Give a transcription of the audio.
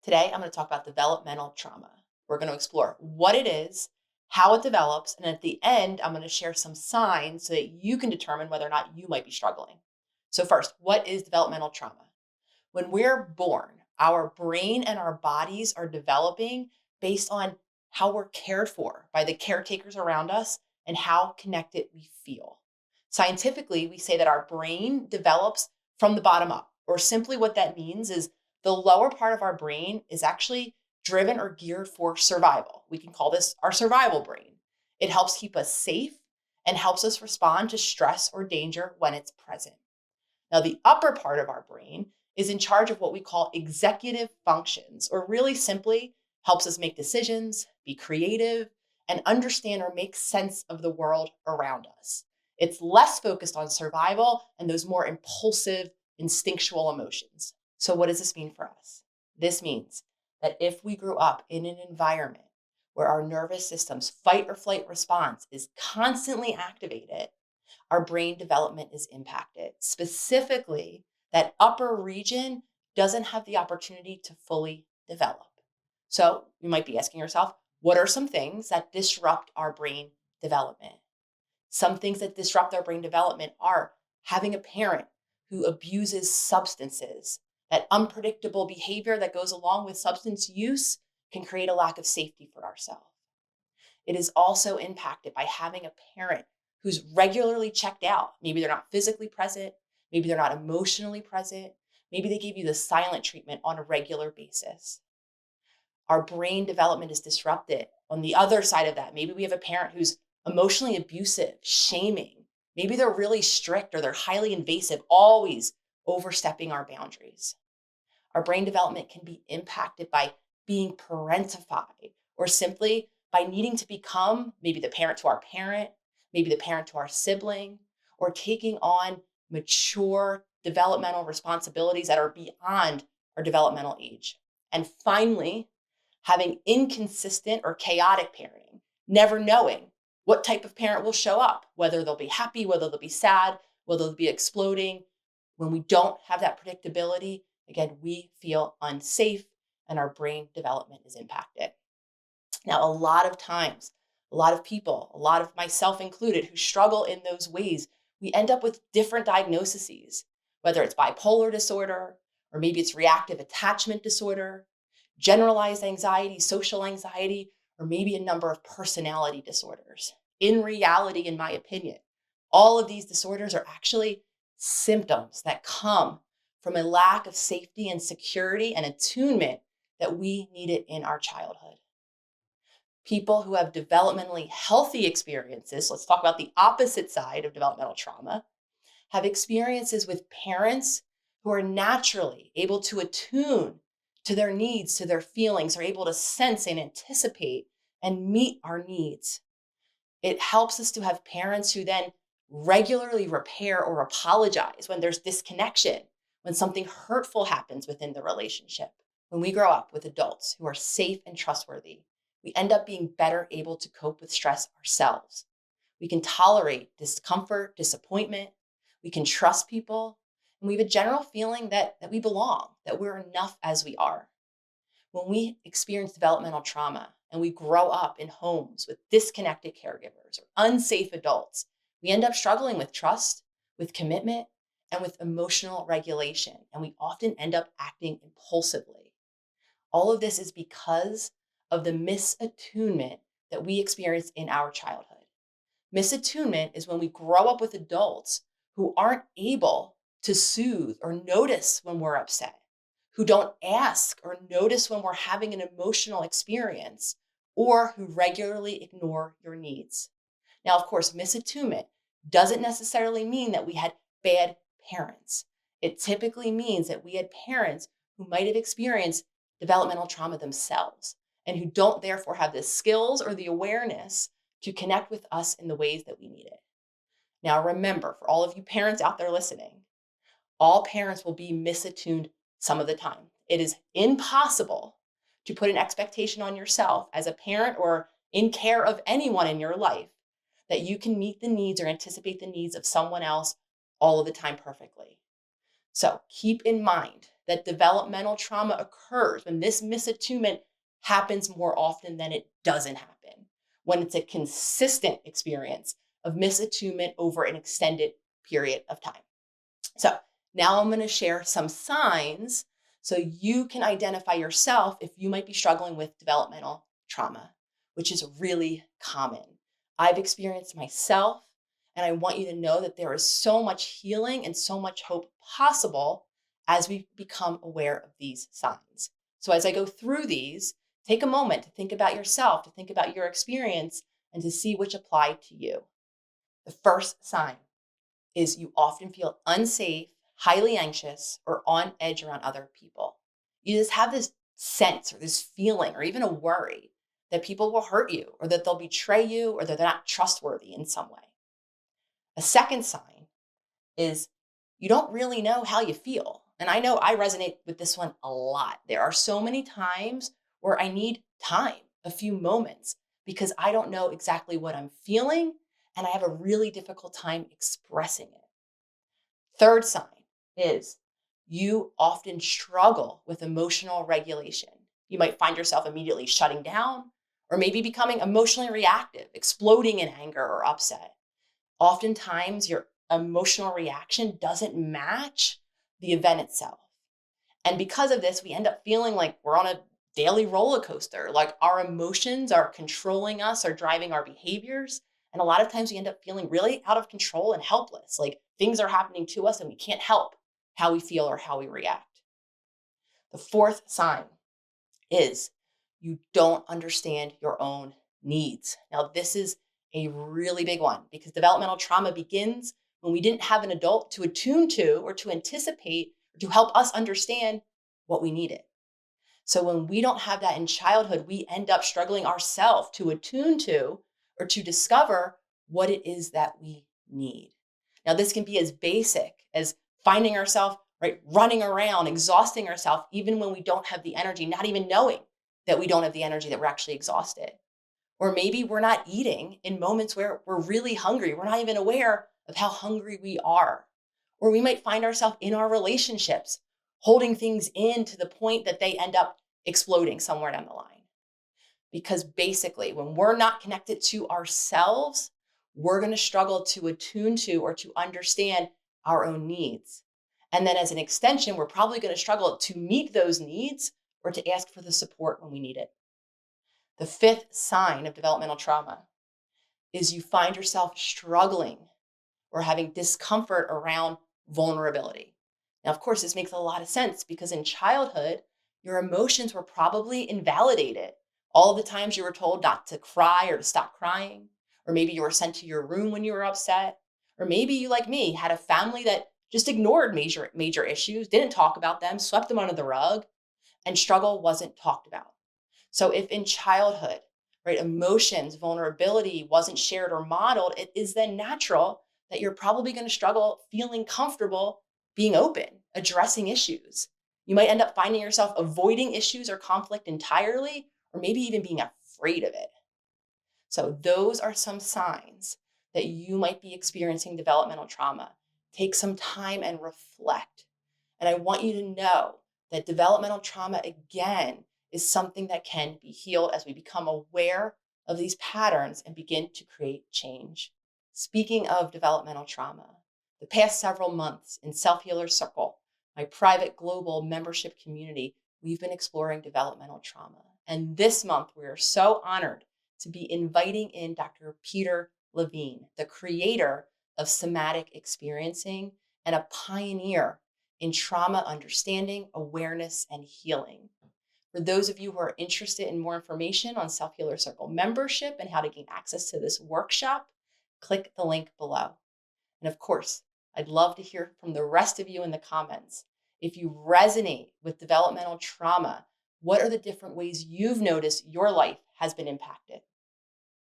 Today, I'm going to talk about developmental trauma. We're going to explore what it is, how it develops, and at the end, I'm going to share some signs so that you can determine whether or not you might be struggling. So, first, what is developmental trauma? When we're born, our brain and our bodies are developing based on how we're cared for by the caretakers around us and how connected we feel. Scientifically, we say that our brain develops from the bottom up, or simply what that means is the lower part of our brain is actually driven or geared for survival. We can call this our survival brain. It helps keep us safe and helps us respond to stress or danger when it's present. Now, the upper part of our brain is in charge of what we call executive functions, or really simply helps us make decisions, be creative, and understand or make sense of the world around us. It's less focused on survival and those more impulsive, instinctual emotions. So, what does this mean for us? This means that if we grew up in an environment where our nervous system's fight or flight response is constantly activated, our brain development is impacted. Specifically, that upper region doesn't have the opportunity to fully develop. So you might be asking yourself, what are some things that disrupt our brain development? Some things that disrupt our brain development are having a parent who abuses substances. That unpredictable behavior that goes along with substance use can create a lack of safety for ourselves. It is also impacted by having a parent who's regularly checked out. Maybe they're not physically present. Maybe they're not emotionally present. Maybe they give you the silent treatment on a regular basis. Our brain development is disrupted. On the other side of that, maybe we have a parent who's emotionally abusive, shaming. Maybe they're really strict or they're highly invasive, always overstepping our boundaries. Our brain development can be impacted by being parentified or simply by needing to become maybe the parent to our parent, maybe the parent to our sibling, or taking on mature developmental responsibilities that are beyond our developmental age. And finally, having inconsistent or chaotic parenting, never knowing what type of parent will show up, whether they'll be happy, whether they'll be sad, whether they'll be exploding. When we don't have that predictability, again, we feel unsafe and our brain development is impacted. Now, a lot of times, a lot of people, a lot of myself included, who struggle in those ways, we end up with different diagnoses, whether it's bipolar disorder, or maybe it's reactive attachment disorder, generalized anxiety, social anxiety, or maybe a number of personality disorders. In reality, in my opinion, all of these disorders are actually symptoms that come from a lack of safety and security and attunement that we needed in our childhood. People who have developmentally healthy experiences, let's talk about the opposite side of developmental trauma, have experiences with parents who are naturally able to attune to their needs, to their feelings, are able to sense and anticipate and meet our needs. It helps us to have parents who then regularly repair or apologize when there's disconnection, when something hurtful happens within the relationship. When we grow up with adults who are safe and trustworthy, we end up being better able to cope with stress ourselves. We can tolerate discomfort, disappointment. We can trust people. And we have a general feeling that we belong, that we're enough as we are. When we experience developmental trauma and we grow up in homes with disconnected caregivers or unsafe adults, we end up struggling with trust, with commitment, and with emotional regulation. And we often end up acting impulsively. All of this is because of the misattunement that we experience in our childhood. Misattunement is when we grow up with adults who aren't able to soothe or notice when we're upset, who don't ask or notice when we're having an emotional experience, or who regularly ignore your needs. Now, of course, misattunement doesn't necessarily mean that we had bad parents. It typically means that we had parents who might have experienced developmental trauma themselves and who don't therefore have the skills or the awareness to connect with us in the ways that we need it. Now, remember, for all of you parents out there listening, all parents will be misattuned some of the time. It is impossible to put an expectation on yourself as a parent or in care of anyone in your life that you can meet the needs or anticipate the needs of someone else all of the time perfectly. So keep in mind that developmental trauma occurs, when this misattunement happens more often than it doesn't happen, when it's a consistent experience of misattunement over an extended period of time. So now I'm going to share some signs so you can identify yourself if you might be struggling with developmental trauma, which is really common. I've experienced myself, and I want you to know that there is so much healing and so much hope possible as we become aware of these signs. So as I go through these, take a moment to think about yourself, to think about your experience, and to see which apply to you. The first sign is you often feel unsafe, highly anxious, or on edge around other people. You just have this sense or this feeling or even a worry that people will hurt you or that they'll betray you or that they're not trustworthy in some way. A second sign is you don't really know how you feel. And I know I resonate with this one a lot. There are so many times where I need time, a few moments, because I don't know exactly what I'm feeling and I have a really difficult time expressing it. Third sign is you often struggle with emotional regulation. You might find yourself immediately shutting down or maybe becoming emotionally reactive, exploding in anger or upset. Oftentimes, your emotional reaction doesn't match the event itself. And because of this, we end up feeling like we're on a daily roller coaster, like our emotions are controlling us or driving our behaviors. And a lot of times we end up feeling really out of control and helpless, like things are happening to us and we can't help how we feel or how we react. The fourth sign is you don't understand your own needs. Now, this is a really big one because developmental trauma begins when we didn't have an adult to attune to or to anticipate or to help us understand what we needed. So when we don't have that in childhood, we end up struggling ourselves to attune to or to discover what it is that we need. Now, this can be as basic as finding ourselves right running around, exhausting ourselves, even when we don't have the energy, not even knowing that we don't have the energy, that we're actually exhausted. Or maybe we're not eating in moments where we're really hungry. We're not even aware of how hungry we are. Or we might find ourselves in our relationships holding things in to the point that they end up exploding somewhere down the line. Because basically, when we're not connected to ourselves, we're going to struggle to attune to or to understand our own needs. And then as an extension, we're probably going to struggle to meet those needs or to ask for the support when we need it. The fifth sign of developmental trauma is you find yourself struggling or having discomfort around vulnerability. Now, of course, this makes a lot of sense because in childhood, your emotions were probably invalidated. All of the times you were told not to cry or to stop crying, or maybe you were sent to your room when you were upset, or maybe you, like me, had a family that just ignored major issues, didn't talk about them, swept them under the rug, and struggle wasn't talked about. So if in childhood, right, emotions, vulnerability wasn't shared or modeled, it is then natural that you're probably going to struggle feeling comfortable being open, addressing issues. You might end up finding yourself avoiding issues or conflict entirely, or maybe even being afraid of it. So those are some signs that you might be experiencing developmental trauma. Take some time and reflect. And I want you to know that developmental trauma, again, is something that can be healed as we become aware of these patterns and begin to create change. Speaking of developmental trauma, the past several months in Self Healer Circle, my private global membership community, we've been exploring developmental trauma. And this month, we are so honored to be inviting in Dr. Peter Levine, the creator of somatic experiencing and a pioneer in trauma understanding, awareness, and healing. For those of you who are interested in more information on Self Healer Circle membership and how to gain access to this workshop, click the link below. And of course, I'd love to hear from the rest of you in the comments. If you resonate with developmental trauma, what are the different ways you've noticed your life has been impacted?